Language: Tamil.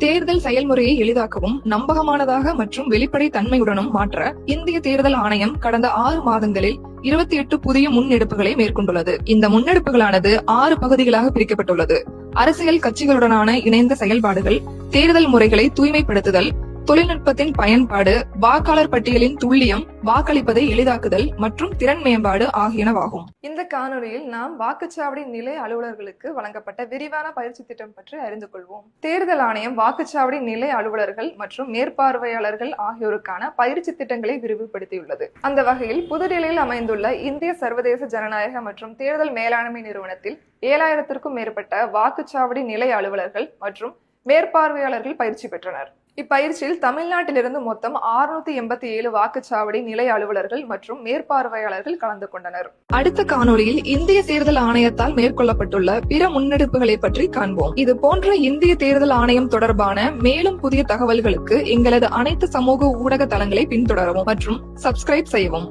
தேர்தல் செயல்முறையை எளிதாக்கவும் நம்பகமானதாக மற்றும் வெளிப்படை தன்மையுடனும் மாற்ற இந்திய தேர்தல் ஆணையம் கடந்த 6 மாதங்களில் 28 புதிய முன்னெடுப்புகளை மேற்கொண்டுள்ளது. இந்த முன்னெடுப்புகளானது 6 பகுதிகளாக பிரிக்கப்பட்டுள்ளது. அரசியல் கட்சிகளுடனான இணைந்த செயல்பாடுகள், தேர்தல் முறைகளை தூய்மைப்படுத்துதல், தொழில்நுட்பத்தின் பயன்பாடு, வாக்காளர் பட்டியலின் துல்லியம், வாக்களிப்பதை எளிதாக்குதல் மற்றும் திறன் மேம்பாடு ஆகியனவாகும். இந்த காணொலியில் நாம் வாக்குச்சாவடி நிலைய அலுவலர்களுக்கு வழங்கப்பட்ட விரிவான பயிற்சி திட்டம் பற்றி அறிந்து கொள்வோம். தேர்தல் ஆணையம் வாக்குச்சாவடி நிலைய அலுவலர்கள் மற்றும் மேற்பார்வையாளர்கள் ஆகியோருக்கான பயிற்சி திட்டங்களை விரிவுபடுத்தியுள்ளது. அந்த வகையில் புதுடில்லியில் அமைந்துள்ள இந்திய சர்வதேச ஜனநாயக மற்றும் தேர்தல் மேலாண்மை நிறுவனத்தில் 7000க்கும் மேற்பட்ட வாக்குச்சாவடி நிலைய அலுவலர்கள் மற்றும் மேற்பார்வையாளர்கள் பயிற்சி பெற்றனர். இப்பயிற்சியில் தமிழ்நாட்டிலிருந்து மொத்தம் 687 வாக்குச்சாவடி நிலைய அலுவலர்கள் மற்றும் மேற்பார்வையாளர்கள் கலந்து கொண்டனர். அடுத்த காணொலியில் இந்திய தேர்தல் ஆணையத்தால் மேற்கொள்ளப்பட்டுள்ள பிற முன்னெடுப்புகளை பற்றி காண்போம். இது போன்ற இந்திய தேர்தல் ஆணையம் தொடர்பான மேலும் புதிய தகவல்களுக்கு எங்களது அனைத்து சமூக ஊடக தளங்களை பின்தொடரவும் மற்றும் சப்ஸ்கிரைப் செய்யவும்.